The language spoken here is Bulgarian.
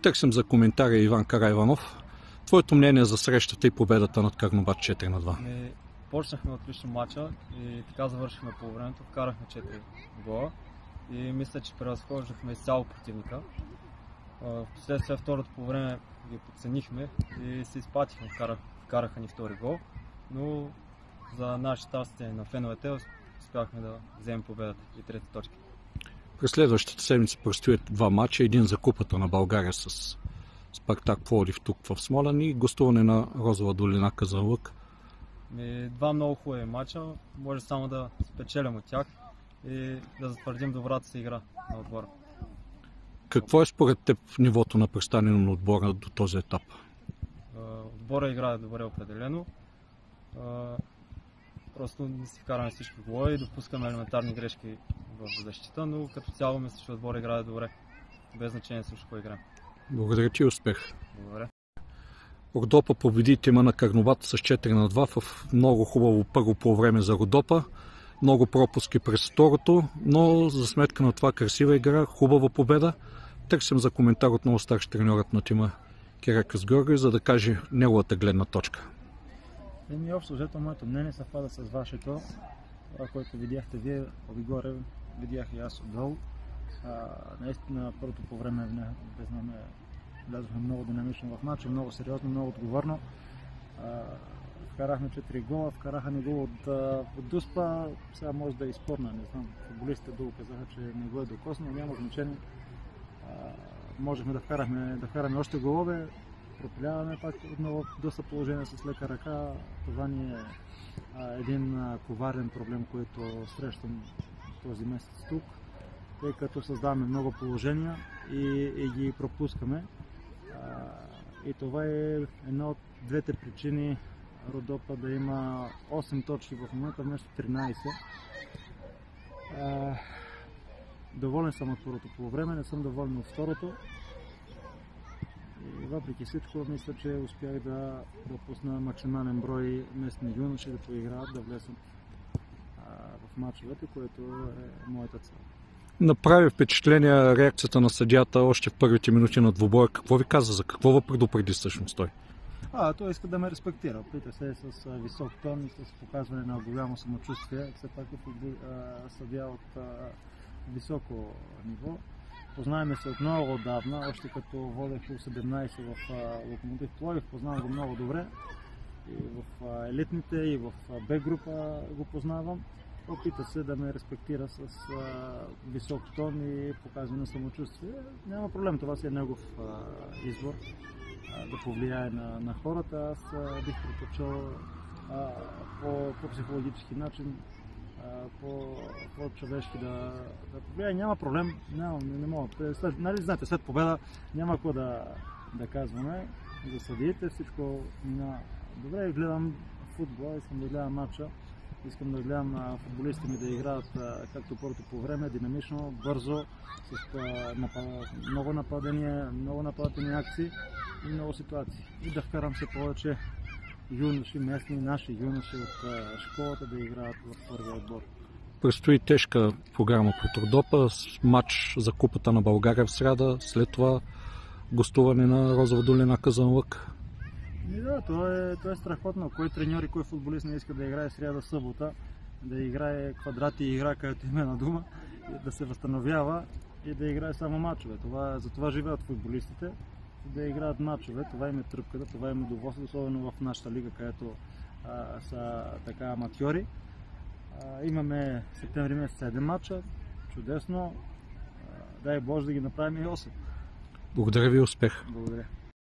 Търсим за коментария Иван Караиванов. Твоето мнение за срещата и победата над Карнобат 4-2? Почнахме отлично матча и така завършихме по времето. Вкарахме 4 гола и мисля, че превъзхождахме изцяло противника. Впоследствие второто по време ги подценихме и се изпатихме, вкараха ни втори гол, но за наше щастие на феновете успяхме да вземем победата и трети точки. През следващата седмица предстоят два матча, един за Купата на България с Спартак Пловдив тук в Смолян и гостуване на Розова долина Казанлък. Два много хубави матча, може само да спечелим от тях и да затвърдим добрата си игра на отбора. Какво е според теб нивото на представяне на отбора до този етап? Отбора играе добре определено. Просто не си вкараме всички голове и допускаме елементарни грешки в защита, но като цяло мисля, че отбора играе добре. Без значение също кой играе. Благодаря ти и успех! Благодаря. Родопа победи тима на Карнобат с 4-2 в много хубаво първо по време за Родопа. Много пропуски през второто, но за сметка на това красива игра, хубава победа. Търсим за коментар отново старши треньорът на тима Киракос Георги, за да каже неговата гледна точка. Общо взето моето мнение съвпада с вашето. Това, което видяхте вие отгоре, видях и аз отдолу. Наистина първото по време влязохме много динамично в матча, много сериозно, много отговорно. Вкарахме 4 гола, вкараха ни гол от Дуспа, сега може да е спорна, не знам. Футболистите долу казаха, че не го е докоснал, няма значение. Можехме да вкараме още голове, пропиляваме пак отново доста положение с лека ръка. Това ни е един коварен проблем, който срещам този месец тук, тъй като създаваме много положения и ги пропускаме. И това е една от двете причини Родопа да има 8 точки в момента вместо 13. Доволен съм от първото полувреме, не съм доволен от второто. И въпреки всичко, мисля, че успях да пусна максимален брой местни юноши да поиграят, да влезат в мачовете, което е моята цел. Направи впечатление реакцията на съдията още в първите минути на двубоя. Какво ви каза? За какво ви предупреди всъщност той? Той иска да ме респектира. Опита се с висок тон и с показване на голямо самочувствие. Все пак е съдия от високо ниво. Познаваме се от много отдавна, още като водех U17 в Локомотив Пловдив, познавам го много добре. И в елитните, и в Б група го познавам. Опита се да ме респектира с висок тон и показване на самочувствие. Няма проблем, това си е негов избор да повлияе на хората. Аз бих предпочел по психологически начин, по-човешки да повлияе. Няма проблем, не мога. Знаете, след победа няма какво да казваме за съдиите, всичко мина добре. Гледам футбол, искам да гледам матча. Искам да гледам футболистите ми да играят както първото по време, динамично, бързо, с много нападения, много нападателни акции и много ситуации. И да вкарам се повече юноши, местни, наши юноши от школата да играят в първия отбор. Предстои тежка програма по Родопа, матч за Купата на България в сряда, след това гостуване на Розова долина Казанлък. Да, то е страхотно. Кой треньор и кой футболист не иска да играе сряда, събота, да играе квадрати и игра, където има на дума, да се възстановява и да играе само мачове. За това живеят футболистите, да играят мачове. Това им е тръпката, това им е удоволствие, особено в нашата лига, където са така аматьори. Имаме септември месец 7 мача, чудесно. Дай Боже да ги направим и 8. Благодаря ви, успех! Благодаря.